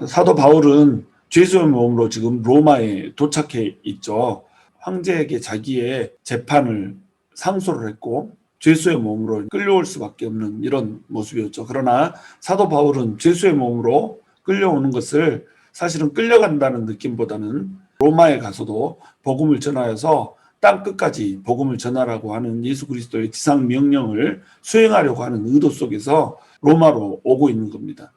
사도 바울은 죄수의 몸으로 지금 로마에 도착해 있죠. 황제에게 자기의 재판을 상소를 했고 죄수의 몸으로 끌려올 수밖에 없는 이런 모습이었죠. 그러나 사도 바울은 죄수의 몸으로 끌려오는 것을 사실은 끌려간다는 느낌보다는 로마에 가서도 복음을 전하여서 땅 끝까지 복음을 전하라고 하는 예수 그리스도의 지상 명령을 수행하려고 하는 의도 속에서 로마로 오고 있는 겁니다.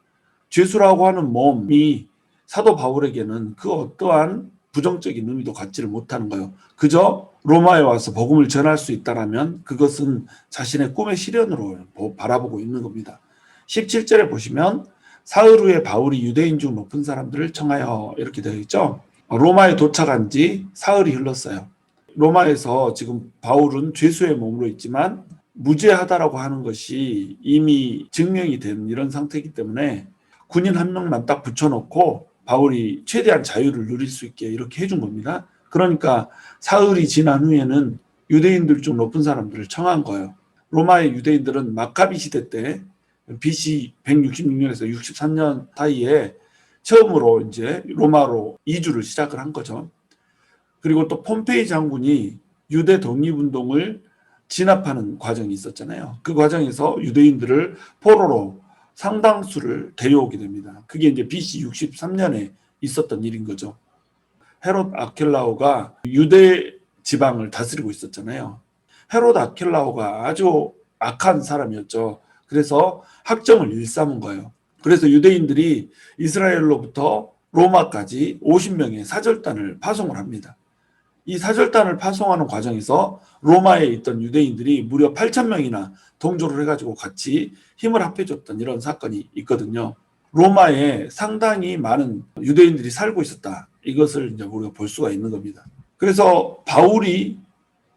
죄수라고 하는 몸이 사도 바울에게는 그 어떠한 부정적인 의미도 갖지를 못하는 거예요. 그저 로마에 와서 복음을 전할 수 있다라면 그것은 자신의 꿈의 실현으로 바라보고 있는 겁니다. 17절에 보시면 사흘 후에 바울이 유대인 중 높은 사람들을 청하여 이렇게 되어 있죠. 로마에 도착한 지 사흘이 흘렀어요. 로마에서 지금 바울은 죄수의 몸으로 있지만 무죄하다라고 하는 것이 이미 증명이 된 이런 상태이기 때문에 군인 한 명만 딱 붙여놓고 바울이 최대한 자유를 누릴 수 있게 이렇게 해준 겁니다. 그러니까 사흘이 지난 후에는 유대인들 중 높은 사람들을 청한 거예요. 로마의 유대인들은 마카비 시대 때 BC 166년에서 63년 사이에 처음으로 이제 로마로 이주를 시작을 한 거죠. 그리고 또 폼페이 장군이 유대 독립운동을 진압하는 과정이 있었잖아요. 그 과정에서 유대인들을 포로로 상당수를 데려오게 됩니다. 그게 이제 BC 63년에 있었던 일인 거죠. 헤롯 아켈라오가 유대 지방을 다스리고 있었잖아요. 헤롯 아켈라오가 아주 악한 사람이었죠. 그래서 학정을 일삼은 거예요. 그래서 유대인들이 이스라엘로부터 로마까지 50명의 사절단을 파송을 합니다. 이 사절단을 파송하는 과정에서 로마에 있던 유대인들이 무려 8,000명이나 동조를 해가지고 같이 힘을 합해줬던 이런 사건이 있거든요. 로마에 상당히 많은 유대인들이 살고 있었다. 이것을 이제 우리가 볼 수가 있는 겁니다. 그래서 바울이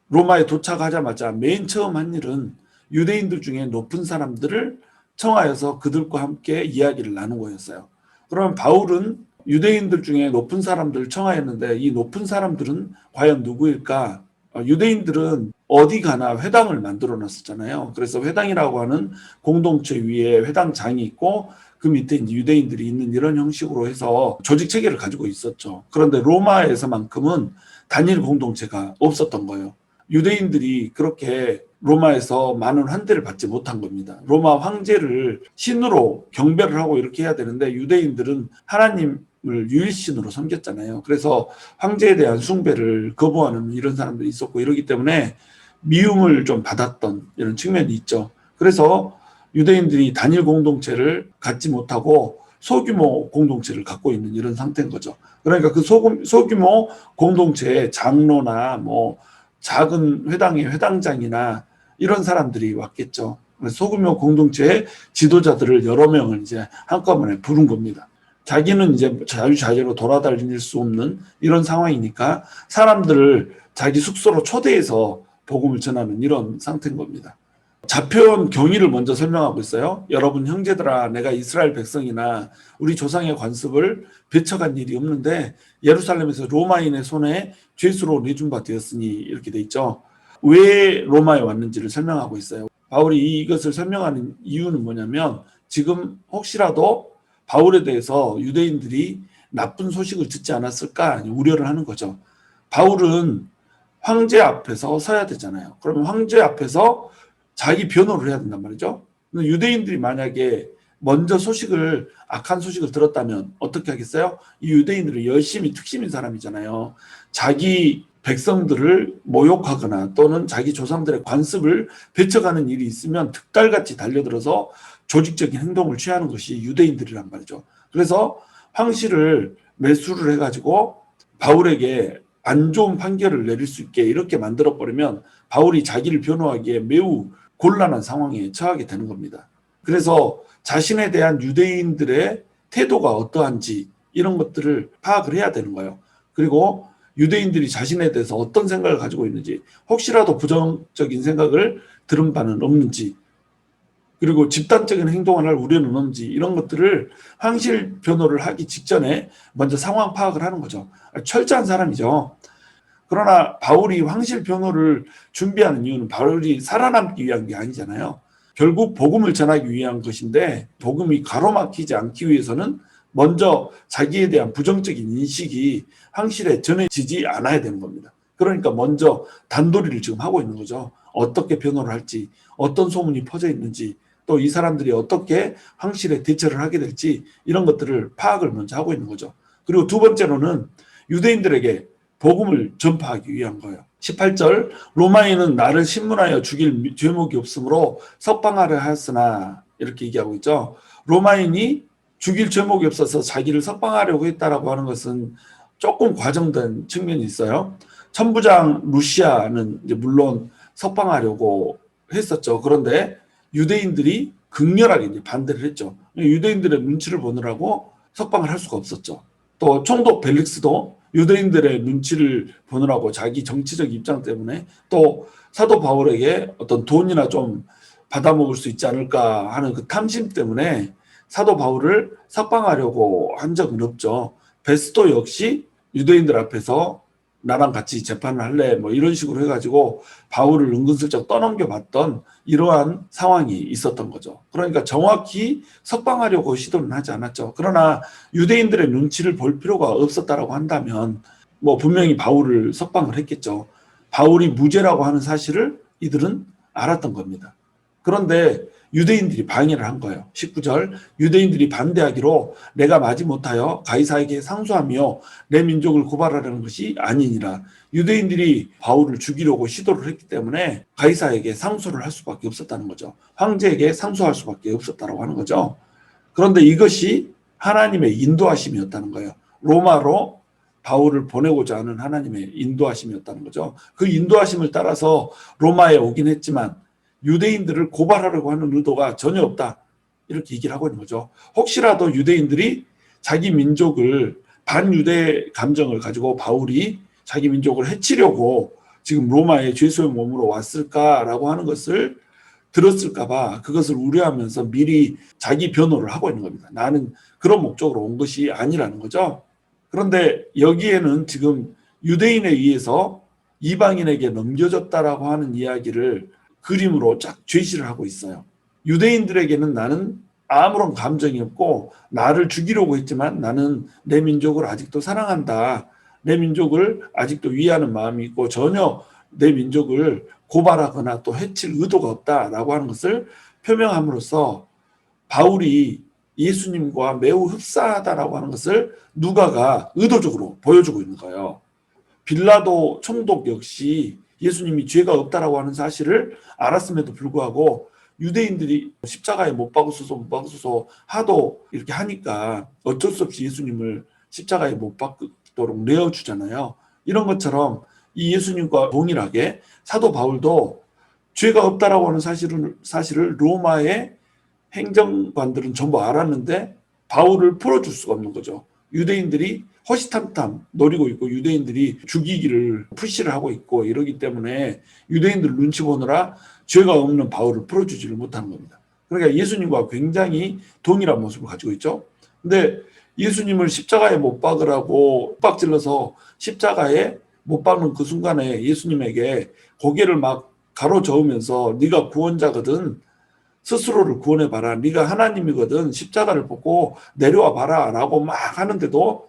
로마에 도착하자마자 맨 처음 한 일은 유대인들 중에 높은 사람들을 청하여서 그들과 함께 이야기를 나눈 거였어요. 그러면 바울은 유대인들 중에 높은 사람들을 청하였는데 이 높은 사람들은 과연 누구일까? 유대인들은 어디 가나 회당을 만들어 놨었잖아요. 그래서 회당이라고 하는 공동체 위에 회당장이 있고 그 밑에 이제 유대인들이 있는 이런 형식으로 해서 조직 체계를 가지고 있었죠. 그런데 로마에서만큼은 단일 공동체가 없었던 거예요. 유대인들이 그렇게 로마에서 많은 환대를 받지 못한 겁니다. 로마 황제를 신으로 경배를 하고 이렇게 해야 되는데 유대인들은 하나님을 유일신으로 섬겼잖아요. 그래서 황제에 대한 숭배를 거부하는 이런 사람들이 있었고 이러기 때문에 미움을 좀 받았던 이런 측면이 있죠. 그래서 유대인들이 단일 공동체를 갖지 못하고 소규모 공동체를 갖고 있는 이런 상태인 거죠. 그러니까 그 소규모 공동체의 장로나 뭐 작은 회당의 회당장이나 이런 사람들이 왔겠죠. 소규모 공동체의 지도자들을 여러 명을 이제 한꺼번에 부른 겁니다. 자기는 이제 자유자재로 돌아다닐 수 없는 이런 상황이니까 사람들을 자기 숙소로 초대해서 복음을 전하는 이런 상태인 겁니다. 잡혀온 경위를 먼저 설명하고 있어요. 여러분 형제들아, 내가 이스라엘 백성이나 우리 조상의 관습을 배척한 일이 없는데 예루살렘에서 로마인의 손에 죄수로 내준 바 되었으니 이렇게 돼 있죠. 왜 로마에 왔는지를 설명하고 있어요. 바울이 이것을 설명하는 이유는 뭐냐면 지금 혹시라도 바울에 대해서 유대인들이 나쁜 소식을 듣지 않았을까 우려를 하는 거죠. 바울은 황제 앞에서 서야 되잖아요. 그러면 황제 앞에서 자기 변호를 해야 된단 말이죠. 유대인들이 만약에 먼저 악한 소식을 들었다면 어떻게 하겠어요? 이 유대인들은 열심히 특심인 사람이잖아요. 자기 백성들을 모욕하거나 또는 자기 조상들의 관습을 배척하는 일이 있으면 득달같이 달려들어서 조직적인 행동을 취하는 것이 유대인들이란 말이죠. 그래서 황실을 매수를 해가지고 바울에게 안 좋은 판결을 내릴 수 있게 이렇게 만들어버리면 바울이 자기를 변호하기에 매우 곤란한 상황에 처하게 되는 겁니다. 그래서 자신에 대한 유대인들의 태도가 어떠한지 이런 것들을 파악을 해야 되는 거예요. 그리고 유대인들이 자신에 대해서 어떤 생각을 가지고 있는지, 혹시라도 부정적인 생각을 들은 바는 없는지, 그리고 집단적인 행동을 할 우려는 없는지, 이런 것들을 황실 변호를 하기 직전에 먼저 상황 파악을 하는 거죠. 철저한 사람이죠. 그러나 바울이 황실 변호를 준비하는 이유는 바울이 살아남기 위한 게 아니잖아요. 결국 복음을 전하기 위한 것인데 복음이 가로막히지 않기 위해서는 먼저 자기에 대한 부정적인 인식이 황실에 전해지지 않아야 되는 겁니다. 그러니까 먼저 단도리를 지금 하고 있는 거죠. 어떻게 변호를 할지, 어떤 소문이 퍼져 있는지, 또 이 사람들이 어떻게 황실에 대처를 하게 될지 이런 것들을 파악을 먼저 하고 있는 거죠. 그리고 두 번째로는 유대인들에게 복음을 전파하기 위한 거예요. 18절 로마인은 나를 신문하여 죽일 죄목이 없으므로 석방하려 하였으나 이렇게 얘기하고 있죠. 로마인이 죽일 죄목이 없어서 자기를 석방하려고 했다라고 하는 것은 조금 과정된 측면이 있어요. 천부장 루시아는 이제 물론 석방하려고 했었죠. 그런데 유대인들이 극렬하게 이제 반대를 했죠. 유대인들의 눈치를 보느라고 석방을 할 수가 없었죠. 또 총독 벨릭스도 유대인들의 눈치를 보느라고 자기 정치적 입장 때문에 또 사도 바울에게 어떤 돈이나 좀 받아먹을 수 있지 않을까 하는 그 탐심 때문에 사도 바울을 석방하려고 한 적은 없죠. 베스도 역시 유대인들 앞에서 나랑 같이 재판을 할래 뭐 이런 식으로 해가지고 바울을 은근슬쩍 떠넘겨 봤던 이러한 상황이 있었던 거죠. 그러니까 정확히 석방하려고 시도는 하지 않았죠. 그러나 유대인들의 눈치를 볼 필요가 없었다라고 한다면 뭐 분명히 바울을 석방을 했겠죠. 바울이 무죄라고 하는 사실을 이들은 알았던 겁니다. 그런데 유대인들이 방해를 한 거예요. 19절 유대인들이 반대하기로 내가 마지못하여 가이사에게 상소하며 내 민족을 고발하려는 것이 아니니라. 유대인들이 바울을 죽이려고 시도를 했기 때문에 가이사에게 상소를 할 수밖에 없었다는 거죠. 황제에게 상소할 수밖에 없었다고 하는 거죠. 그런데 이것이 하나님의 인도하심이었다는 거예요. 로마로 바울을 보내고자 하는 하나님의 인도하심이었다는 거죠. 그 인도하심을 따라서 로마에 오긴 했지만 유대인들을 고발하려고 하는 의도가 전혀 없다. 이렇게 얘기를 하고 있는 거죠. 혹시라도 유대인들이 자기 민족을 반유대 감정을 가지고 바울이 자기 민족을 해치려고 지금 로마의 죄수의 몸으로 왔을까라고 하는 것을 들었을까 봐 그것을 우려하면서 미리 자기 변호를 하고 있는 겁니다. 나는 그런 목적으로 온 것이 아니라는 거죠. 그런데 여기에는 지금 유대인에 의해서 이방인에게 넘겨졌다라고 하는 이야기를 그림으로 쫙 제시를 하고 있어요. 유대인들에게는 나는 아무런 감정이 없고 나를 죽이려고 했지만 나는 내 민족을 아직도 사랑한다. 내 민족을 아직도 위하는 마음이 있고 전혀 내 민족을 고발하거나 또 해칠 의도가 없다라고 하는 것을 표명함으로써 바울이 예수님과 매우 흡사하다라고 하는 것을 누가가 의도적으로 보여주고 있는 거예요. 빌라도 총독 역시 예수님이 죄가 없다라고 하는 사실을 알았음에도 불구하고 유대인들이 십자가에 못 박으소서 하도 이렇게 하니까 어쩔 수 없이 예수님을 십자가에 못 박도록 내어주잖아요. 이런 것처럼 이 예수님과 동일하게 사도 바울도 죄가 없다라고 하는 사실을 로마의 행정관들은 전부 알았는데 바울을 풀어줄 수가 없는 거죠. 유대인들이 허시탐탐 노리고 있고 유대인들이 죽이기를 푸시를 하고 있고 이러기 때문에 유대인들 눈치 보느라 죄가 없는 바울을 풀어주지를 못하는 겁니다. 그러니까 예수님과 굉장히 동일한 모습을 가지고 있죠. 근데 예수님을 십자가에 못 박으라고 빡질러서 십자가에 못 박는 그 순간에 예수님에게 고개를 막 가로저으면서 네가 구원자거든 스스로를 구원해봐라. 네가 하나님이거든 십자가를 벗고 내려와 봐라 라고 막 하는데도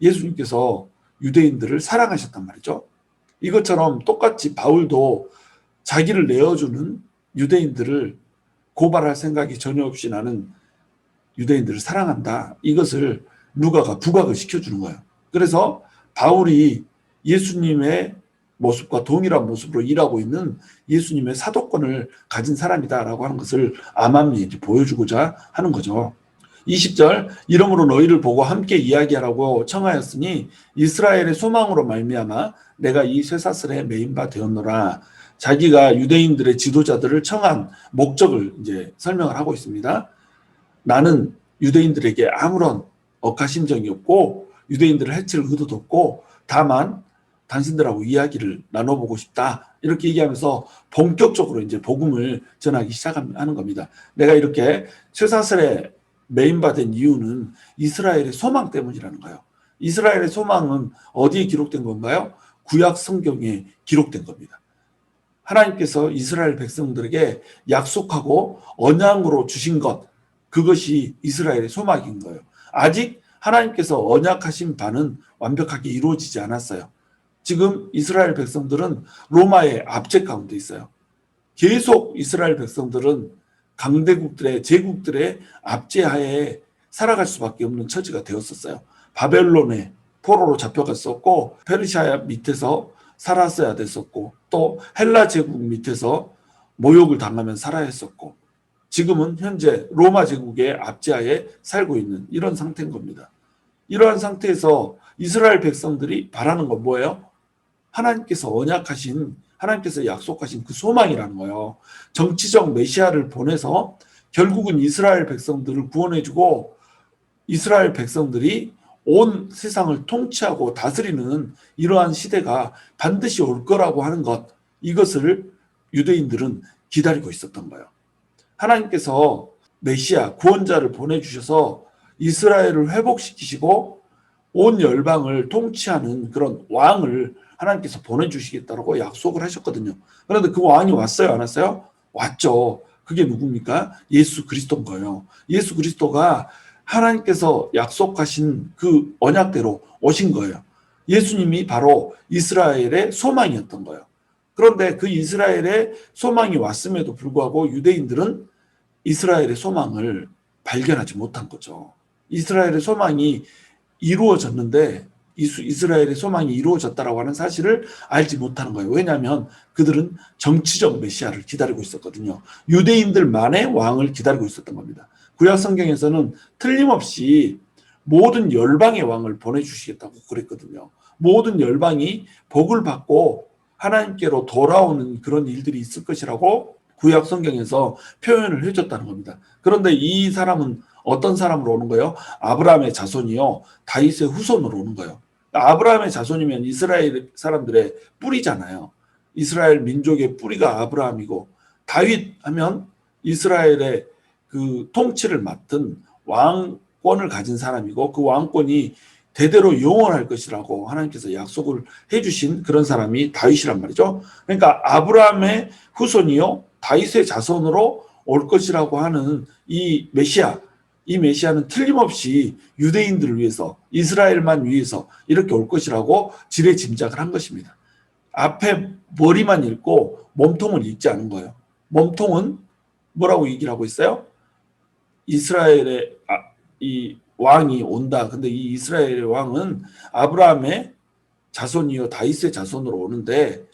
예수님께서 유대인들을 사랑하셨단 말이죠. 이것처럼 똑같이 바울도 자기를 내어주는 유대인들을 고발할 생각이 전혀 없이 나는 유대인들을 사랑한다. 이것을 누가가 부각을 시켜주는 거예요. 그래서 바울이 예수님의 모습과 동일한 모습으로 일하고 있는 예수님의 사도권을 가진 사람이다라고 하는 것을 암암리 보여주고자 하는 거죠. 20절 이러므로 너희를 보고 함께 이야기하라고 청하였으니 이스라엘의 소망으로 말미암아 내가 이 쇠사슬에 매인 바 되었노라. 자기가 유대인들의 지도자들을 청한 목적을 이제 설명을 하고 있습니다. 나는 유대인들에게 아무런 억하심정이 없고 유대인들을 해칠 의도도 없고 다만 당신들하고 이야기를 나눠보고 싶다. 이렇게 얘기하면서 본격적으로 이제 복음을 전하기 시작하는 겁니다. 내가 이렇게 쇠사슬에 매인받은 이유는 이스라엘의 소망 때문이라는 거예요. 이스라엘의 소망은 어디에 기록된 건가요? 구약 성경에 기록된 겁니다. 하나님께서 이스라엘 백성들에게 약속하고 언약으로 주신 것, 그것이 이스라엘의 소망인 거예요. 아직 하나님께서 언약하신 바는 완벽하게 이루어지지 않았어요. 지금 이스라엘 백성들은 로마의 압제 가운데 있어요. 계속 이스라엘 백성들은 강대국들의 제국들의 압제하에 살아갈 수밖에 없는 처지가 되었었어요. 바벨론의 포로로 잡혀갔었고 페르시아 밑에서 살았어야 됐었고 또 헬라 제국 밑에서 모욕을 당하면 살아야 했었고 지금은 현재 로마 제국의 압제하에 살고 있는 이런 상태인 겁니다. 이러한 상태에서 이스라엘 백성들이 바라는 건 뭐예요? 하나님께서 언약하신 하나님께서 약속하신 그 소망이라는 거예요. 정치적 메시아를 보내서 결국은 이스라엘 백성들을 구원해주고 이스라엘 백성들이 온 세상을 통치하고 다스리는 이러한 시대가 반드시 올 거라고 하는 것, 이것을 유대인들은 기다리고 있었던 거예요. 하나님께서 메시아, 구원자를 보내주셔서 이스라엘을 회복시키시고 온 열방을 통치하는 그런 왕을 하나님께서 보내주시겠다고 약속을 하셨거든요. 그런데 그 왕이 왔어요, 안 왔어요? 왔죠. 그게 누굽니까? 예수 그리스도인 거예요. 예수 그리스도가 하나님께서 약속하신 그 언약대로 오신 거예요. 예수님이 바로 이스라엘의 소망이었던 거예요. 그런데 그 이스라엘의 소망이 왔음에도 불구하고 유대인들은 이스라엘의 소망을 발견하지 못한 거죠. 이스라엘의 소망이 이루어졌는데 이스라엘의 소망이 이루어졌다라고 하는 사실을 알지 못하는 거예요. 왜냐하면 그들은 정치적 메시아를 기다리고 있었거든요. 유대인들만의 왕을 기다리고 있었던 겁니다. 구약 성경에서는 틀림없이 모든 열방의 왕을 보내주시겠다고 그랬거든요. 모든 열방이 복을 받고 하나님께로 돌아오는 그런 일들이 있을 것이라고 구약 성경에서 표현을 해줬다는 겁니다. 그런데 이 사람은 어떤 사람으로 오는 거예요? 아브라함의 자손이요, 다윗의 후손으로 오는 거예요. 아브라함의 자손이면 이스라엘 사람들의 뿌리잖아요. 이스라엘 민족의 뿌리가 아브라함이고 다윗 하면 이스라엘의 그 통치를 맡은 왕권을 가진 사람이고 그 왕권이 대대로 영원할 것이라고 하나님께서 약속을 해주신 그런 사람이 다윗이란 말이죠. 그러니까 아브라함의 후손이요 다윗의 자손으로 올 것이라고 하는 이 메시아, 이 메시아는 틀림없이 유대인들을 위해서 이스라엘만 위해서 이렇게 올 것이라고 지레짐작을 한 것입니다. 앞에 머리만 읽고 몸통을 읽지 않은 거예요. 몸통은 뭐라고 얘기를 하고 있어요? 이스라엘의 이 왕이 온다. 근데 이 이스라엘의 왕은 아브라함의 자손이요 다윗의 자손으로 오는데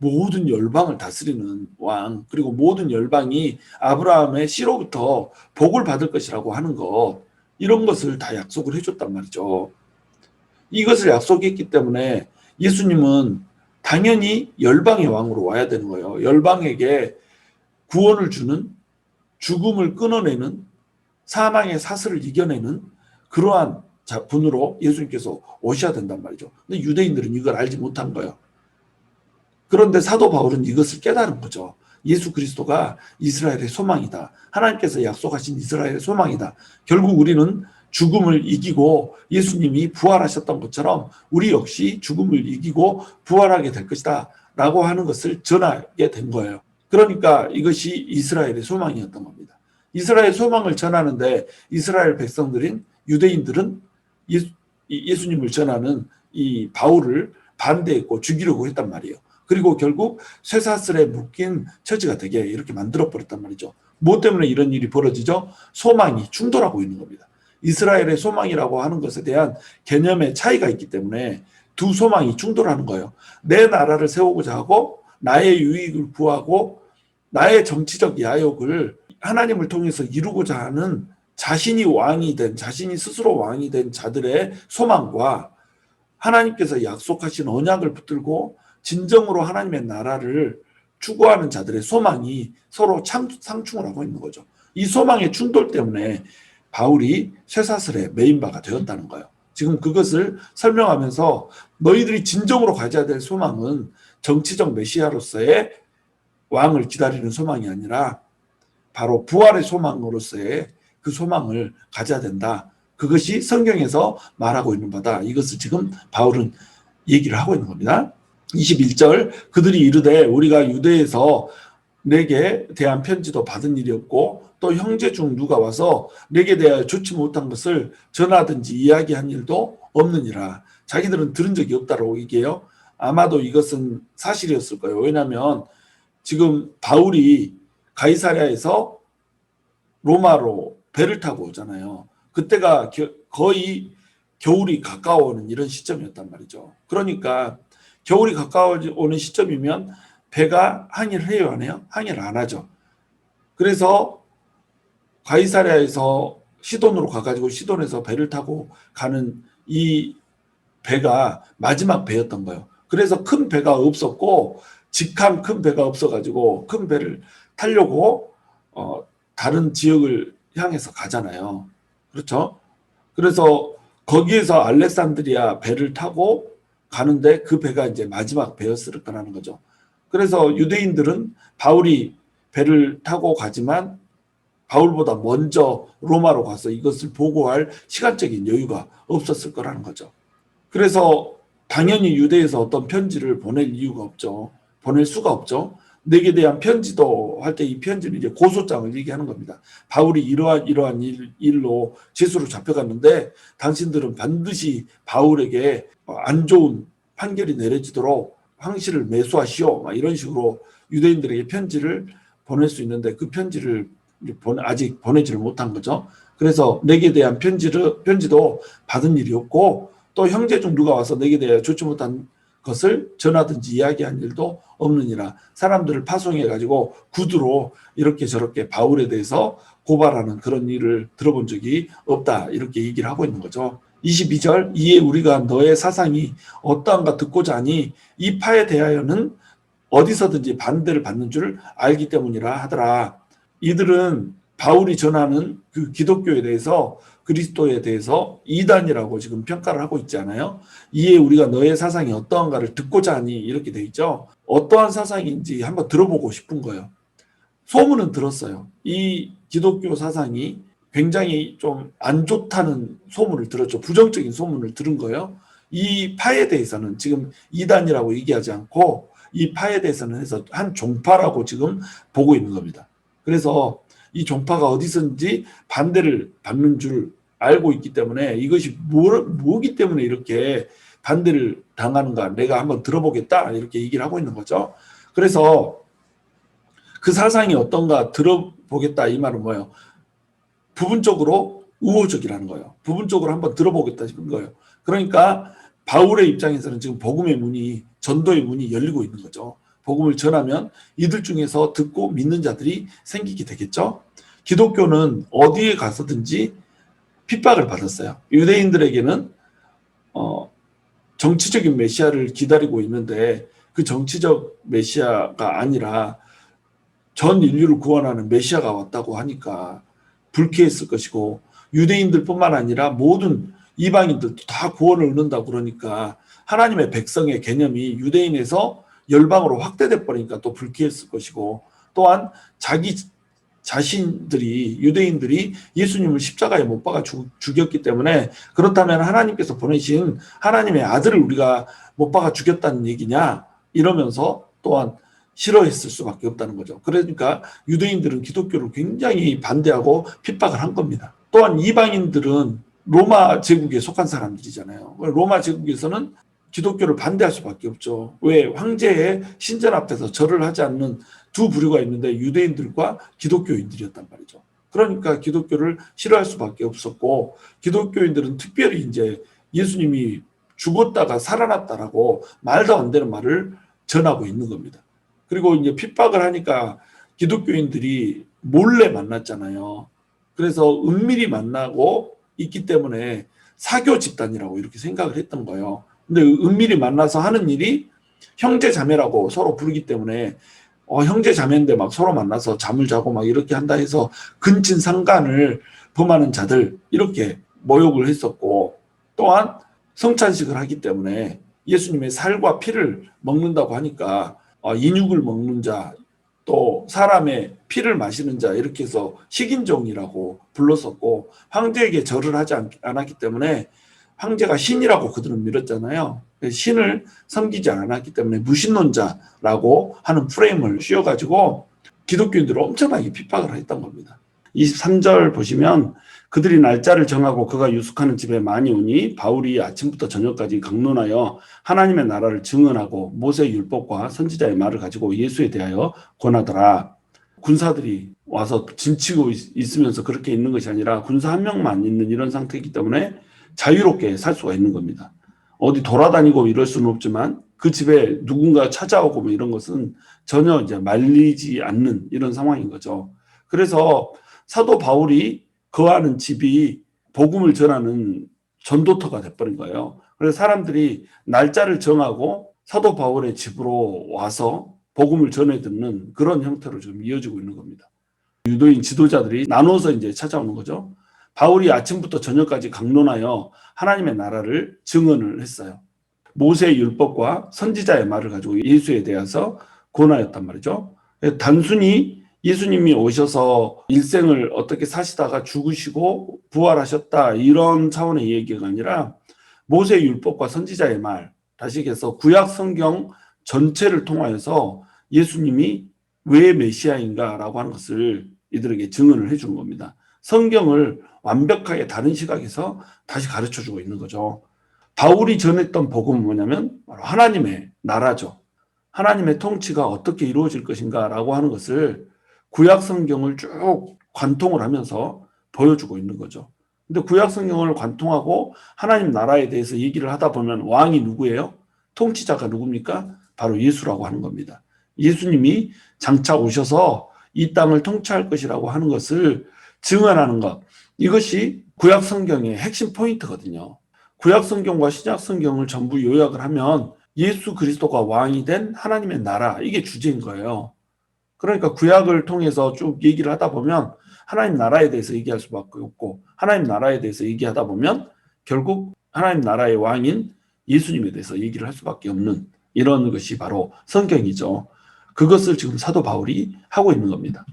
모든 열방을 다스리는 왕, 그리고 모든 열방이 아브라함의 씨로부터 복을 받을 것이라고 하는 것, 이런 것을 다 약속을 해줬단 말이죠. 이것을 약속했기 때문에 예수님은 당연히 열방의 왕으로 와야 되는 거예요. 열방에게 구원을 주는, 죽음을 끊어내는, 사망의 사슬을 이겨내는 그러한 분으로 예수님께서 오셔야 된단 말이죠. 근데 유대인들은 이걸 알지 못한 거예요. 그런데 사도 바울은 이것을 깨달은 거죠. 예수 그리스도가 이스라엘의 소망이다. 하나님께서 약속하신 이스라엘의 소망이다. 결국 우리는 죽음을 이기고 예수님이 부활하셨던 것처럼 우리 역시 죽음을 이기고 부활하게 될 것이다 라고 하는 것을 전하게 된 거예요. 그러니까 이것이 이스라엘의 소망이었던 겁니다. 이스라엘 소망을 전하는데 이스라엘 백성들인 유대인들은 예수님을 전하는 이 바울을 반대했고 죽이려고 했단 말이에요. 그리고 결국 쇠사슬에 묶인 처지가 되게 이렇게 만들어버렸단 말이죠. 뭐 때문에 이런 일이 벌어지죠? 소망이 충돌하고 있는 겁니다. 이스라엘의 소망이라고 하는 것에 대한 개념의 차이가 있기 때문에 두 소망이 충돌하는 거예요. 내 나라를 세우고자 하고 나의 유익을 구하고 나의 정치적 야욕을 하나님을 통해서 이루고자 하는 자신이 왕이 된, 자신이 스스로 왕이 된 자들의 소망과 하나님께서 약속하신 언약을 붙들고 진정으로 하나님의 나라를 추구하는 자들의 소망이 서로 상충을 하고 있는 거죠. 이 소망의 충돌 때문에 바울이 쇠사슬에 매인 바가 되었다는 거예요. 지금 그것을 설명하면서 너희들이 진정으로 가져야 될 소망은 정치적 메시아로서의 왕을 기다리는 소망이 아니라 바로 부활의 소망으로서의 그 소망을 가져야 된다. 그것이 성경에서 말하고 있는 바다. 이것을 지금 바울은 얘기를 하고 있는 겁니다. 21절 그들이 이르되 우리가 유대에서 내게 대한 편지도 받은 일이 없고 또 형제 중 누가 와서 내게 대하여 좋지 못한 것을 전하든지 이야기한 일도 없느니라. 자기들은 들은 적이 없다라고 얘기해요. 아마도 이것은 사실이었을 거예요. 왜냐하면 지금 바울이 가이사랴에서 로마로 배를 타고 오잖아요. 그때가 거의 겨울이 가까워오는 이런 시점이었단 말이죠. 그러니까 겨울이 가까워오는 시점이면 배가 항해를 해요, 안 해요? 항해를 안 하죠. 그래서 가이사랴에서 시돈으로 가가지고 시돈에서 배를 타고 가는 이 배가 마지막 배였던 거예요. 그래서 큰 배가 없었고 직항 큰 배가 없어가지고 큰 배를 타려고 다른 지역을 향해서 가잖아요. 그렇죠? 그래서 거기에서 알렉산드리아 배를 타고 가는데 그 배가 이제 마지막 배였을 거라는 거죠. 그래서 유대인들은 바울이 배를 타고 가지만 바울보다 먼저 로마로 가서 이것을 보고할 시간적인 여유가 없었을 거라는 거죠. 그래서 당연히 유대에서 어떤 편지를 보낼 이유가 없죠. 보낼 수가 없죠. 내게 대한 편지도 할 때 이 편지는 이제 고소장을 얘기하는 겁니다. 바울이 이러한 일로 제수로 잡혀갔는데 당신들은 반드시 바울에게 안 좋은 판결이 내려지도록 황실을 매수하시오. 이런 식으로 유대인들에게 편지를 보낼 수 있는데 그 편지를 아직 보내지를 못한 거죠. 그래서 내게 대한 편지도 받은 일이 없고 또 형제 중 누가 와서 내게 대하여 좋지 못한 것을 전하든지 이야기한 일도 없느니라. 사람들을 파송해가지고 구두로 이렇게 저렇게 바울에 대해서 고발하는 그런 일을 들어본 적이 없다. 이렇게 얘기를 하고 있는 거죠. 22절 이에 우리가 너의 사상이 어떠한가 듣고자 하니 이 파에 대하여는 어디서든지 반대를 받는 줄 알기 때문이라 하더라. 이들은 바울이 전하는 그 기독교에 대해서 그리스도에 대해서 이단이라고 지금 평가를 하고 있지 않아요? 이에 우리가 너의 사상이 어떠한가를 듣고자 하니 이렇게 돼 있죠. 어떠한 사상인지 한번 들어보고 싶은 거예요. 소문은 들었어요. 이 기독교 사상이 굉장히 좀 안 좋다는 소문을 들었죠. 부정적인 소문을 들은 거예요. 이 파에 대해서는 지금 이단이라고 얘기하지 않고 이 파에 대해서는 해서 한 종파라고 지금 보고 있는 겁니다. 그래서 이 종파가 어디선지 반대를 받는 줄 알고 있기 때문에 이것이 뭐기 때문에 이렇게 반대를 당하는가 내가 한번 들어보겠다 이렇게 얘기를 하고 있는 거죠. 그래서 그 사상이 어떤가 들어보겠다 이 말은 뭐예요? 부분적으로 우호적이라는 거예요. 부분적으로 한번 들어보겠다 싶은 거예요. 그러니까 바울의 입장에서는 지금 복음의 문이 전도의 문이 열리고 있는 거죠. 복음을 전하면 이들 중에서 듣고 믿는 자들이 생기게 되겠죠. 기독교는 어디에 가서든지 핍박을 받았어요. 유대인들에게는 정치적인 메시아를 기다리고 있는데 그 정치적 메시아가 아니라 전 인류를 구원하는 메시아가 왔다고 하니까 불쾌했을 것이고 유대인들뿐만 아니라 모든 이방인들도 다 구원을 얻는다고 그러니까 하나님의 백성의 개념이 유대인에서 열방으로 확대돼 버리니까 또 불쾌했을 것이고 또한 자기 자신들이 유대인들이 예수님을 십자가에 못 박아 죽였기 때문에 그렇다면 하나님께서 보내신 하나님의 아들을 우리가 못 박아 죽였다는 얘기냐 이러면서 또한 싫어했을 수밖에 없다는 거죠. 그러니까 유대인들은 기독교를 굉장히 반대하고 핍박을 한 겁니다. 또한 이방인들은 로마 제국에 속한 사람들이잖아요. 로마 제국에서는 기독교를 반대할 수밖에 없죠. 왜? 황제의 신전 앞에서 절을 하지 않는 두 부류가 있는데 유대인들과 기독교인들이었단 말이죠. 그러니까 기독교를 싫어할 수밖에 없었고 기독교인들은 특별히 이제 예수님이 죽었다가 살아났다라고 말도 안 되는 말을 전하고 있는 겁니다. 그리고 이제 핍박을 하니까 기독교인들이 몰래 만났잖아요. 그래서 은밀히 만나고 있기 때문에 사교 집단이라고 이렇게 생각을 했던 거예요. 근데 은밀히 만나서 하는 일이 형제 자매라고 서로 부르기 때문에 형제 자매인데 막 서로 만나서 잠을 자고 막 이렇게 한다 해서 근친 상간을 범하는 자들 이렇게 모욕을 했었고 또한 성찬식을 하기 때문에 예수님의 살과 피를 먹는다고 하니까 인육을 먹는 자 또 사람의 피를 마시는 자 이렇게 해서 식인종이라고 불렀었고 황제에게 절을 하지 않았기 때문에 황제가 신이라고 그들은 믿었잖아요. 신을 섬기지 않았기 때문에 무신론자라고 하는 프레임을 씌워가지고 기독교인들을 엄청나게 핍박을 했던 겁니다. 23절 보시면 그들이 날짜를 정하고 그가 유숙하는 집에 많이 오니 바울이 아침부터 저녁까지 강론하여 하나님의 나라를 증언하고 모세의 율법과 선지자의 말을 가지고 예수에 대하여 권하더라. 군사들이 와서 짐치고 있으면서 그렇게 있는 것이 아니라 군사 한 명만 있는 이런 상태이기 때문에 자유롭게 살 수가 있는 겁니다. 어디 돌아다니고 이럴 수는 없지만 그 집에 누군가 찾아오고 뭐 이런 것은 전혀 이제 말리지 않는 이런 상황인 거죠. 그래서 사도 바울이 거하는 집이 복음을 전하는 전도터가 돼버린 거예요. 그래서 사람들이 날짜를 정하고 사도 바울의 집으로 와서 복음을 전해 듣는 그런 형태로 지금 이어지고 있는 겁니다. 유도인 지도자들이 나눠서 이제 찾아오는 거죠. 바울이 아침부터 저녁까지 강론하여 하나님의 나라를 증언을 했어요. 모세의 율법과 선지자의 말을 가지고 예수에 대해서 권하였단 말이죠. 단순히 예수님이 오셔서 일생을 어떻게 사시다가 죽으시고 부활하셨다 이런 차원의 얘기가 아니라 모세의 율법과 선지자의 말, 다시 얘기해서 구약 성경 전체를 통하여서 예수님이 왜 메시아인가라고 하는 것을 이들에게 증언을 해주는 겁니다. 성경을 완벽하게 다른 시각에서 다시 가르쳐주고 있는 거죠. 바울이 전했던 복음은 뭐냐면 바로 하나님의 나라죠. 하나님의 통치가 어떻게 이루어질 것인가라고 하는 것을 구약 성경을 쭉 관통을 하면서 보여주고 있는 거죠. 근데 구약 성경을 관통하고 하나님 나라에 대해서 얘기를 하다 보면 왕이 누구예요? 통치자가 누굽니까? 바로 예수라고 하는 겁니다. 예수님이 장차 오셔서 이 땅을 통치할 것이라고 하는 것을 증언하는 것. 이것이 구약 성경의 핵심 포인트거든요. 구약 성경과 신약 성경을 전부 요약을 하면 예수 그리스도가 왕이 된 하나님의 나라, 이게 주제인 거예요. 그러니까 구약을 통해서 쭉 얘기를 하다 보면 하나님 나라에 대해서 얘기할 수밖에 없고 하나님 나라에 대해서 얘기하다 보면 결국 하나님 나라의 왕인 예수님에 대해서 얘기를 할 수밖에 없는 이런 것이 바로 성경이죠. 그것을 지금 사도 바울이 하고 있는 겁니다.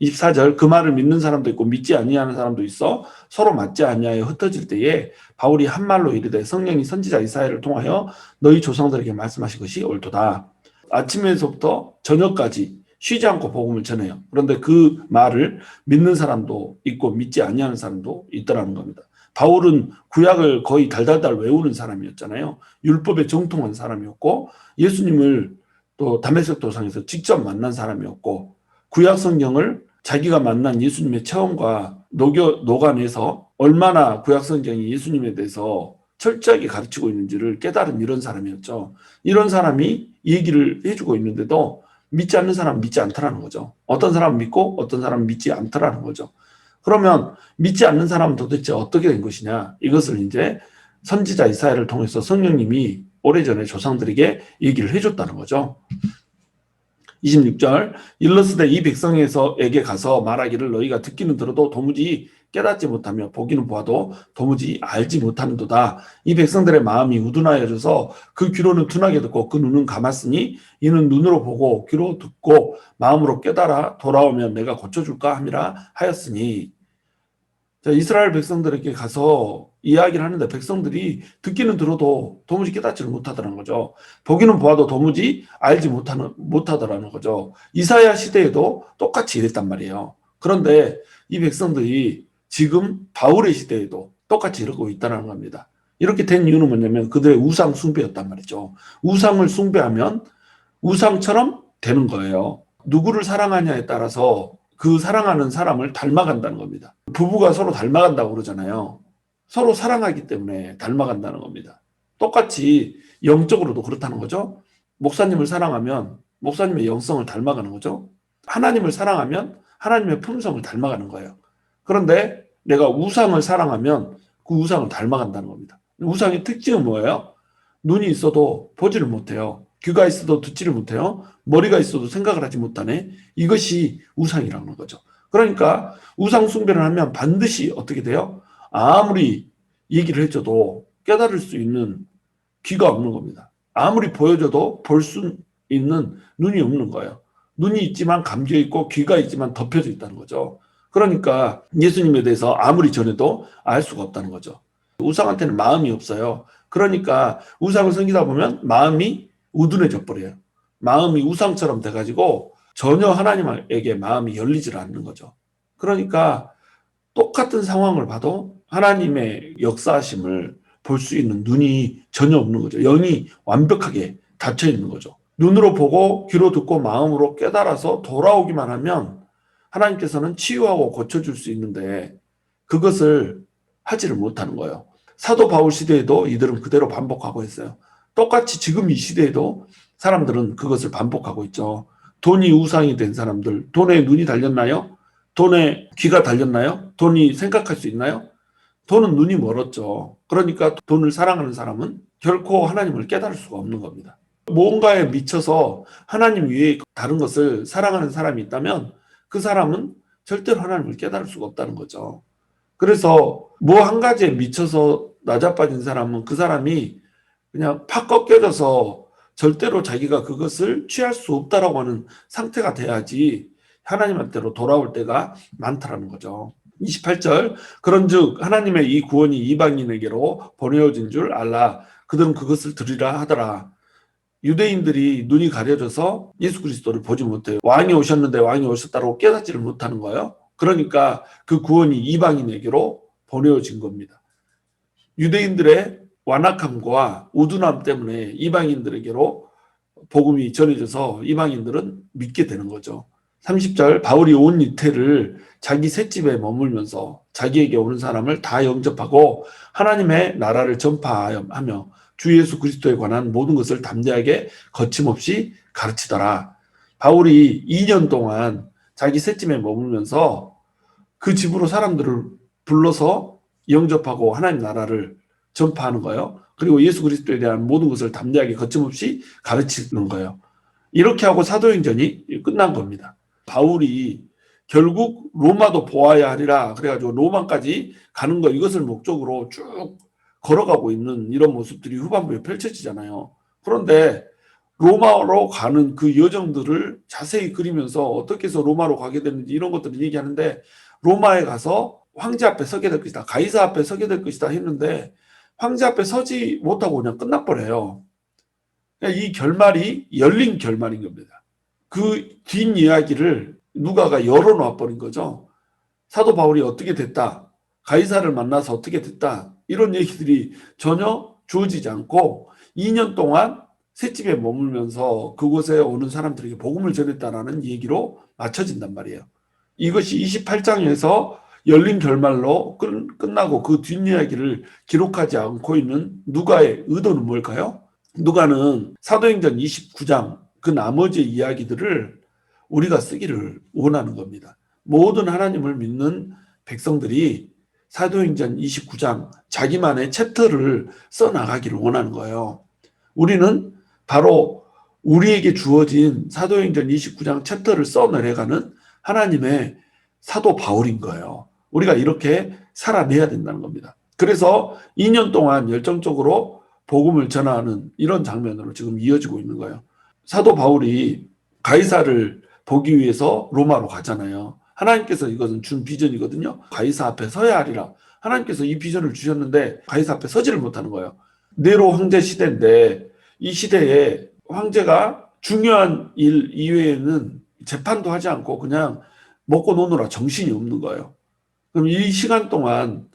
24절 그 말을 믿는 사람도 있고 믿지 아니하는 사람도 있어 서로 맞지 아니하여 흩어질 때에 바울이 한 말로 이르되 성령이 선지자 이사야를 통하여 너희 조상들에게 말씀하신 것이 옳도다. 아침에서부터 저녁까지 쉬지 않고 복음을 전해요. 그런데 그 말을 믿는 사람도 있고 믿지 아니하는 사람도 있더라는 겁니다. 바울은 구약을 거의 달달달 외우는 사람이었잖아요. 율법에 정통한 사람이었고 예수님을 또 다메섹 도상에서 직접 만난 사람이었고 구약 성경을 자기가 만난 예수님의 체험과 녹아내서 얼마나 구약 성경이 예수님에 대해서 철저하게 가르치고 있는지를 깨달은 이런 사람이었죠. 이런 사람이 얘기를 해주고 있는데도 믿지 않는 사람은 믿지 않더라는 거죠. 어떤 사람은 믿고 어떤 사람은 믿지 않더라는 거죠. 그러면 믿지 않는 사람은 도대체 어떻게 된 것이냐? 이것을 이제 선지자 이사야를 통해서 성령님이 오래전에 조상들에게 얘기를 해줬다는 거죠. 26절 일러스되 이 백성에게 가서 말하기를 너희가 듣기는 들어도 도무지 깨닫지 못하며 보기는 보아도 도무지 알지 못하는도다. 이 백성들의 마음이 우둔하여져서 그 귀로는 둔하게 듣고 그 눈은 감았으니 이는 눈으로 보고 귀로 듣고 마음으로 깨달아 돌아오면 내가 고쳐줄까 함이라 하였으니. 자, 이스라엘 백성들에게 가서 이야기를 하는데 백성들이 듣기는 들어도 도무지 깨닫지를 못하더라는 거죠. 보기는 보아도 도무지 알지 못하더라는 거죠. 이사야 시대에도 똑같이 이랬단 말이에요. 그런데 이 백성들이 지금 바울의 시대에도 똑같이 이러고 있다는 겁니다. 이렇게 된 이유는 뭐냐면 그들의 우상 숭배였단 말이죠. 우상을 숭배하면 우상처럼 되는 거예요. 누구를 사랑하냐에 따라서 그 사랑하는 사람을 닮아간다는 겁니다. 부부가 서로 닮아간다고 그러잖아요. 서로 사랑하기 때문에 닮아간다는 겁니다. 똑같이 영적으로도 그렇다는 거죠. 목사님을 사랑하면 목사님의 영성을 닮아가는 거죠. 하나님을 사랑하면 하나님의 품성을 닮아가는 거예요. 그런데 내가 우상을 사랑하면 그 우상을 닮아간다는 겁니다. 우상의 특징은 뭐예요? 눈이 있어도 보지를 못해요. 귀가 있어도 듣지를 못해요. 머리가 있어도 생각을 하지 못하네. 이것이 우상이라는 거죠. 그러니까 우상 숭배를 하면 반드시 어떻게 돼요? 아무리 얘기를 해줘도 깨달을 수 있는 귀가 없는 겁니다. 아무리 보여줘도 볼 수 있는 눈이 없는 거예요. 눈이 있지만 감겨 있고 귀가 있지만 덮여져 있다는 거죠. 그러니까 예수님에 대해서 아무리 전해도 알 수가 없다는 거죠. 우상한테는 마음이 없어요. 그러니까 우상을 섬기다 보면 마음이 우둔해져 버려요. 마음이 우상처럼 돼가지고 전혀 하나님에게 마음이 열리질 않는 거죠. 그러니까 똑같은 상황을 봐도 하나님의 역사하심을 볼 수 있는 눈이 전혀 없는 거죠. 영이 완벽하게 닫혀 있는 거죠. 눈으로 보고 귀로 듣고 마음으로 깨달아서 돌아오기만 하면 하나님께서는 치유하고 고쳐줄 수 있는데 그것을 하지를 못하는 거예요. 사도 바울 시대에도 이들은 그대로 반복하고 있어요. 똑같이 지금 이 시대에도 사람들은 그것을 반복하고 있죠. 돈이 우상이 된 사람들, 돈에 눈이 달렸나요? 돈에 귀가 달렸나요? 돈이 생각할 수 있나요? 돈은 눈이 멀었죠. 그러니까 돈을 사랑하는 사람은 결코 하나님을 깨달을 수가 없는 겁니다. 뭔가에 미쳐서 하나님 위에 다른 것을 사랑하는 사람이 있다면 그 사람은 절대로 하나님을 깨달을 수가 없다는 거죠. 그래서 뭐 한 가지에 미쳐서 낮아빠진 사람은 그 사람이 그냥 팍 꺾여져서 절대로 자기가 그것을 취할 수 없다라고 하는 상태가 돼야지 하나님한테로 돌아올 때가 많다라는 거죠. 28절 그런즉 하나님의 이 구원이 이방인에게로 보내어진 줄 알라. 그들은 그것을 들으라 하더라. 유대인들이 눈이 가려져서 예수 그리스도를 보지 못해요. 왕이 오셨는데 왕이 오셨다고 깨닫지를 못하는 거예요. 그러니까 그 구원이 이방인에게로 보내어진 겁니다. 유대인들의 완악함과 우둔함 때문에 이방인들에게로 복음이 전해져서 이방인들은 믿게 되는 거죠. 30절 바울이 온 이태를 자기 셋집에 머물면서 자기에게 오는 사람을 다 영접하고 하나님의 나라를 전파하며 주 예수 그리스도에 관한 모든 것을 담대하게 거침없이 가르치더라. 바울이 2년 동안 자기 셋집에 머물면서 그 집으로 사람들을 불러서 영접하고 하나님 나라를 전파하는 거예요. 그리고 예수 그리스도에 대한 모든 것을 담대하게 거침없이 가르치는 거예요. 이렇게 하고 사도행전이 끝난 겁니다. 바울이 결국 로마도 보아야 하리라 그래가지고 로마까지 가는 거 이것을 목적으로 쭉 걸어가고 있는 이런 모습들이 후반부에 펼쳐지잖아요. 그런데 로마로 가는 그 여정들을 자세히 그리면서 어떻게 해서 로마로 가게 됐는지 이런 것들을 얘기하는데 로마에 가서 황제 앞에 서게 될 것이다. 가이사 앞에 서게 될 것이다 했는데 황제 앞에 서지 못하고 그냥 끝나버려요. 이 결말이 열린 결말인 겁니다. 그 뒷이야기를 누가가 열어놓아 버린 거죠. 사도 바울이 어떻게 됐다. 가이사를 만나서 어떻게 됐다. 이런 얘기들이 전혀 주어지지 않고 2년 동안 셋집에 머물면서 그곳에 오는 사람들에게 복음을 전했다라는 얘기로 맞춰진단 말이에요. 이것이 28장에서 열린 결말로 끝나고 그 뒷이야기를 기록하지 않고 있는 누가의 의도는 뭘까요? 누가는 사도행전 29장 그 나머지 이야기들을 우리가 쓰기를 원하는 겁니다. 모든 하나님을 믿는 백성들이 사도행전 29장 자기만의 챕터를 써나가기를 원하는 거예요. 우리는 바로 우리에게 주어진 사도행전 29장 챕터를 써내려가는 하나님의 사도 바울인 거예요. 우리가 이렇게 살아내야 된다는 겁니다. 그래서 2년 동안 열정적으로 복음을 전하는 이런 장면으로 지금 이어지고 있는 거예요. 사도 바울이 가이사를 보기 위해서 로마로 가잖아요. 하나님께서 이것은 준 비전이거든요. 가이사 앞에 서야 하리라. 하나님께서 이 비전을 주셨는데 가이사 앞에 서지를 못하는 거예요. 네로 황제 시대인데 이 시대에 황제가 중요한 일 이외에는 재판도 하지 않고 그냥 먹고 노느라 정신이 없는 거예요. 그럼 이 시간 동안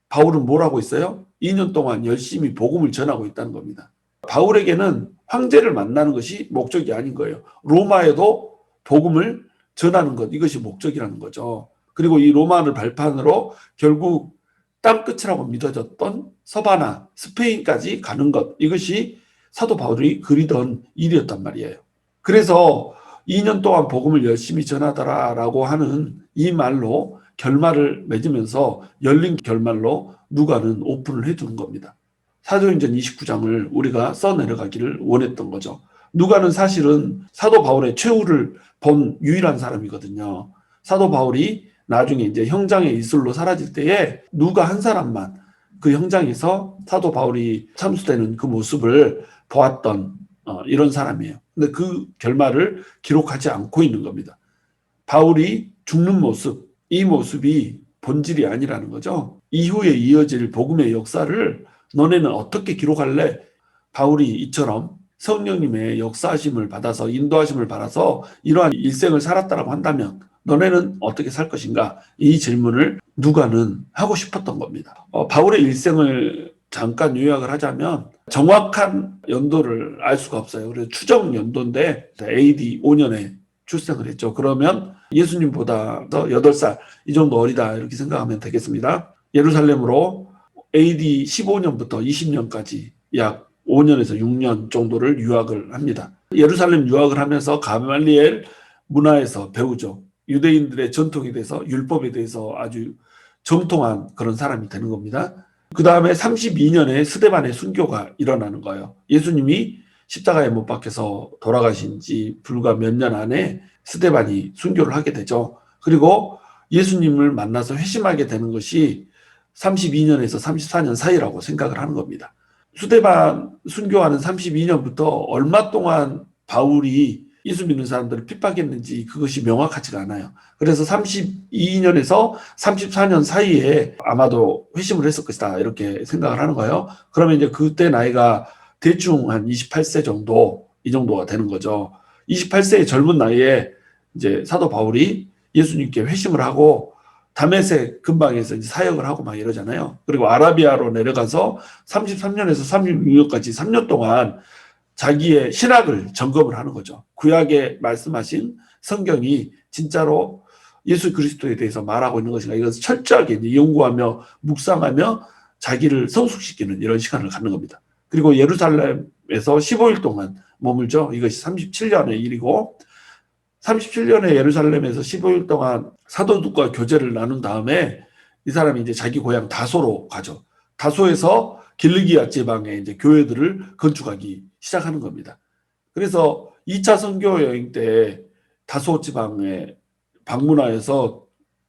바울은 뭘 하고 있어요? 2년 동안 열심히 복음을 전하고 있다는 겁니다. 바울에게는 황제를 만나는 것이 목적이 아닌 거예요. 로마에도 복음을 전하는 것, 이것이 목적이라는 거죠. 그리고 이 로마를 발판으로 결국 땅끝이라고 믿어졌던 서바나, 스페인까지 가는 것, 이것이 사도 바울이 그리던 일이었단 말이에요. 그래서 2년 동안 복음을 열심히 전하더라라고 하는 이 말로 결말을 맺으면서 열린 결말로 누가는 오픈을 해두는 겁니다. 사도행전 29장을 우리가 써내려가기를 원했던 거죠. 누가는 사실은 사도 바울의 최후를 본 유일한 사람이거든요. 사도 바울이 나중에 이제 형장의 이슬로 사라질 때에 누가 한 사람만 그 형장에서 사도 바울이 참수되는 그 모습을 보았던 이런 사람이에요. 근데 그 결말을 기록하지 않고 있는 겁니다. 바울이 죽는 모습, 이 모습이 본질이 아니라는 거죠. 이후에 이어질 복음의 역사를 너네는 어떻게 기록할래? 바울이 이처럼 성령님의 역사하심을 받아서 인도하심을 받아서 이러한 일생을 살았다라고 한다면 너네는 어떻게 살 것인가? 이 질문을 누가는 하고 싶었던 겁니다. 바울의 일생을 잠깐 요약을 하자면 정확한 연도를 알 수가 없어요. 그래서 추정 연도인데 AD 5년에 출생을 했죠. 그러면 예수님보다 8살 이 정도 어리다 이렇게 생각하면 되겠습니다. 예루살렘으로 AD 15년부터 20년까지 약 5년에서 6년 정도를 유학을 합니다. 예루살렘 유학을 하면서 가말리엘 문화에서 배우죠. 유대인들의 전통에 대해서 율법에 대해서 아주 정통한 그런 사람이 되는 겁니다. 그 다음에 32년에 스데반의 순교가 일어나는 거예요. 예수님이 십자가에 못 박혀서 돌아가신 지 불과 몇 년 안에 스데반이 순교를 하게 되죠. 그리고 예수님을 만나서 회심하게 되는 것이 32년에서 34년 사이라고 생각을 하는 겁니다. 스데반 순교하는 32년부터 얼마 동안 바울이 예수 믿는 사람들을 핍박했는지 그것이 명확하지가 않아요. 그래서 32년에서 34년 사이에 아마도 회심을 했을 것이다 이렇게 생각을 하는 거예요. 그러면 이제 그때 나이가 대충 한 28세 정도 이 정도가 되는 거죠. 28세의 젊은 나이에 이제 사도 바울이 예수님께 회심을 하고 다메섹 근방에서 이제 사역을 하고 막 이러잖아요. 그리고 아라비아로 내려가서 33년에서 36년까지 3년 동안 자기의 신학을 점검을 하는 거죠. 구약에 말씀하신 성경이 진짜로 예수 그리스도에 대해서 말하고 있는 것인가 이것을 철저하게 이제 연구하며 묵상하며 자기를 성숙시키는 이런 시간을 갖는 겁니다. 그리고 예루살렘에서 15일 동안 머물죠. 이것이 37년의 일이고 37년에 예루살렘에서 15일 동안 사도들과 교제를 나눈 다음에 이 사람이 이제 자기 고향 다소로 가죠. 다소에서 길르기아 지방에 이제 교회들을 건축하기 시작하는 겁니다. 그래서 2차 선교 여행 때 다소 지방에 방문하여서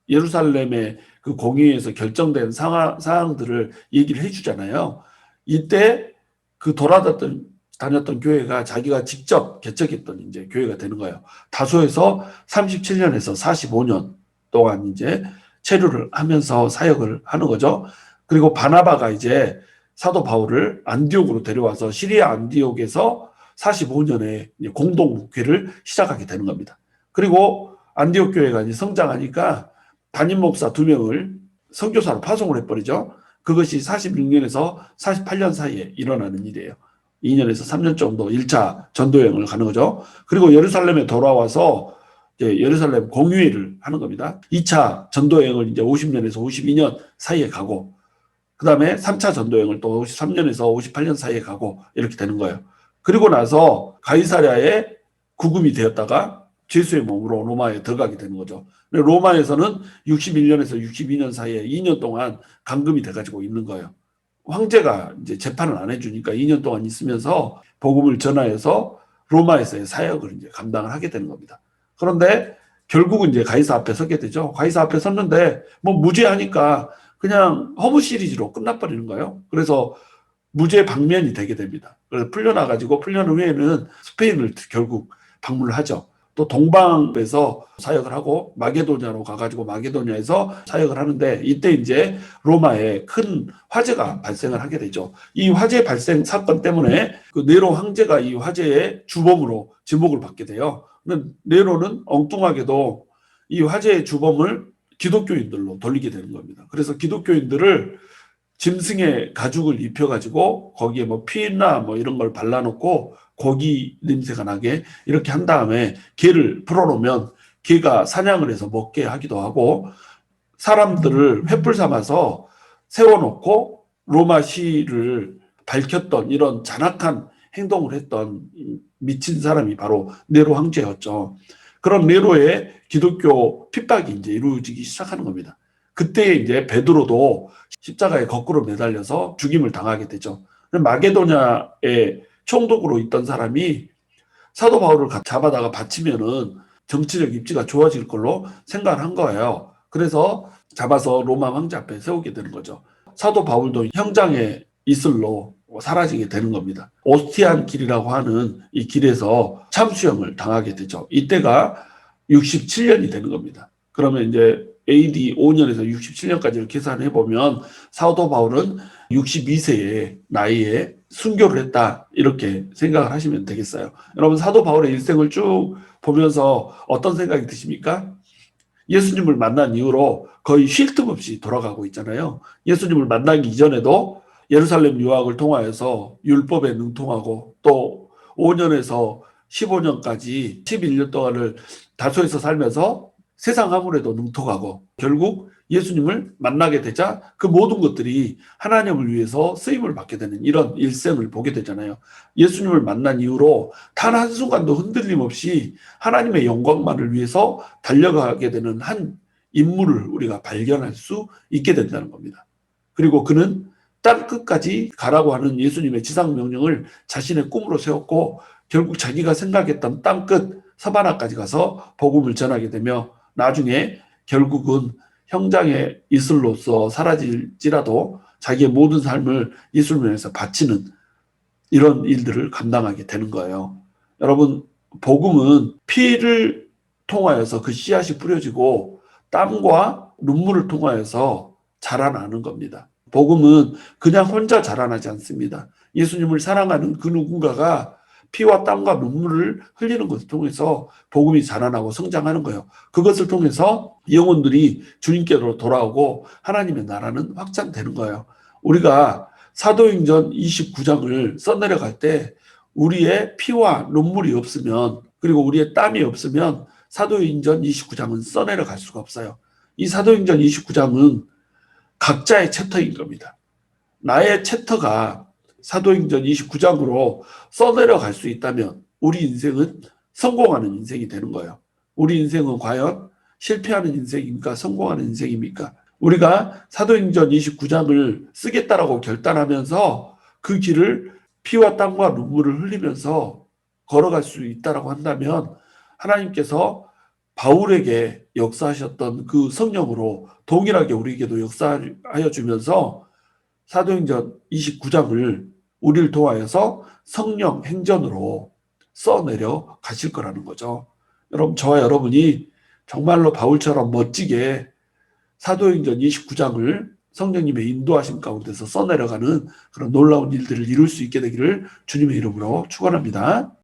예루살렘의 그 공의회에서 결정된 사항들을 얘기를 해주잖아요. 이때 그 다녔던 교회가 자기가 직접 개척했던 이제 교회가 되는 거예요. 다소에서 37년에서 45년 동안 이제 체류를 하면서 사역을 하는 거죠. 그리고 바나바가 이제 사도 바울을 안디옥으로 데려와서 시리아 안디옥에서 45년에 공동 목회를 시작하게 되는 겁니다. 그리고 안디옥 교회가 이제 성장하니까 담임 목사 2명을 선교사로 파송을 해버리죠. 그것이 46년에서 48년 사이에 일어나는 일이에요. 2년에서 3년 정도 1차 전도여행을 가는 거죠. 그리고 예루살렘에 돌아와서 예루살렘 공의회를 하는 겁니다. 2차 전도여행을 이제 50년에서 52년 사이에 가고 그 다음에 3차 전도여행을 또 53년에서 58년 사이에 가고 이렇게 되는 거예요. 그리고 나서 가이사랴에 구금이 되었다가 죄수의 몸으로 로마에 들어가게 되는 거죠. 로마에서는 61년에서 62년 사이에 2년 동안 감금이 돼가지고 있는 거예요. 황제가 이제 재판을 안 해주니까 2년 동안 있으면서 복음을 전하여서 로마에서의 사역을 이제 감당을 하게 되는 겁니다. 그런데 결국은 이제 가이사 앞에 서게 되죠. 가이사 앞에 섰는데 뭐 무죄하니까 그냥 허무 시리즈로 끝나버리는 거예요. 그래서 무죄 방면이 되게 됩니다. 그래서 풀려나가지고 풀려난 후에는 스페인을 결국 방문을 하죠. 또 동방에서 사역을 하고 마게도냐로 가가지고 마게도냐에서 사역을 하는데 이때 이제 로마에 큰 화재가 발생을 하게 되죠. 이 화재 발생 사건 때문에 그 네로 황제가 이 화재의 주범으로 지목을 받게 돼요. 근데 네로는 엉뚱하게도 이 화재의 주범을 기독교인들로 돌리게 되는 겁니다. 그래서 기독교인들을 짐승의 가죽을 입혀가지고 거기에 뭐 피나 뭐 이런 걸 발라놓고 고기 냄새가 나게 이렇게 한 다음에 개를 풀어놓으면 개가 사냥을 해서 먹게 하기도 하고 사람들을 횃불 삼아서 세워놓고 로마시를 밝혔던 이런 잔악한 행동을 했던 미친 사람이 바로 네로 황제였죠. 그런 네로의 기독교 핍박이 이제 이루어지기 시작하는 겁니다. 그때 이제 베드로도 십자가에 거꾸로 매달려서 죽임을 당하게 되죠. 마게도냐에 총독으로 있던 사람이 사도 바울을 잡아다가 바치면은 정치적 입지가 좋아질 걸로 생각을 한 거예요. 그래서 잡아서 로마 황제 앞에 세우게 되는 거죠. 사도 바울도 형장의 이슬로 사라지게 되는 겁니다. 오스티안 길이라고 하는 이 길에서 참수형을 당하게 되죠. 이때가 67년이 되는 겁니다. 그러면 이제 AD 5년에서 67년까지를 계산해 보면 사도 바울은 62세의 나이에 순교를 했다, 이렇게 생각을 하시면 되겠어요. 여러분, 사도 바울의 일생을 쭉 보면서 어떤 생각이 드십니까? 예수님을 만난 이후로 거의 쉴 틈 없이 돌아가고 있잖아요. 예수님을 만나기 이전에도 예루살렘 유학을 통하여서 율법에 능통하고, 또 5년에서 15년까지 11년 동안을 다소에서 살면서 세상 화물에도 능통하고, 결국 예수님을 만나게 되자 그 모든 것들이 하나님을 위해서 쓰임을 받게 되는 이런 일생을 보게 되잖아요. 예수님을 만난 이후로 단 한순간도 흔들림 없이 하나님의 영광만을 위해서 달려가게 되는 한 인물을 우리가 발견할 수 있게 된다는 겁니다. 그리고 그는 땅 끝까지 가라고 하는 예수님의 지상 명령을 자신의 꿈으로 세웠고, 결국 자기가 생각했던 땅 끝 서바나까지 가서 복음을 전하게 되며, 나중에 결국은 형장의 이슬로서 사라질지라도 자기의 모든 삶을 예수를 위해서 바치는 이런 일들을 감당하게 되는 거예요. 여러분, 복음은 피를 통하여서 그 씨앗이 뿌려지고 땀과 눈물을 통하여서 자라나는 겁니다. 복음은 그냥 혼자 자라나지 않습니다. 예수님을 사랑하는 그 누군가가 피와 땀과 눈물을 흘리는 것을 통해서 복음이 자라나고 성장하는 거예요. 그것을 통해서 영혼들이 주님께로 돌아오고 하나님의 나라는 확장되는 거예요. 우리가 사도행전 29장을 써내려갈 때 우리의 피와 눈물이 없으면, 그리고 우리의 땀이 없으면 사도행전 29장은 써내려갈 수가 없어요. 이 사도행전 29장은 각자의 챕터인 겁니다. 나의 챕터가 사도행전 29장으로 써내려갈 수 있다면 우리 인생은 성공하는 인생이 되는 거예요. 우리 인생은 과연 실패하는 인생입니까? 성공하는 인생입니까? 우리가 사도행전 29장을 쓰겠다라고 결단하면서 그 길을 피와 땀과 눈물을 흘리면서 걸어갈 수 있다라고 한다면, 하나님께서 바울에게 역사하셨던 그 성령으로 동일하게 우리에게도 역사하여 주면서 사도행전 29장을 우리를 통하여서 성령 행전으로 써내려 가실 거라는 거죠. 여러분, 저와 여러분이 정말로 바울처럼 멋지게 사도행전 29장을 성령님의 인도하심 가운데서 써내려가는 그런 놀라운 일들을 이룰 수 있게 되기를 주님의 이름으로 축원합니다.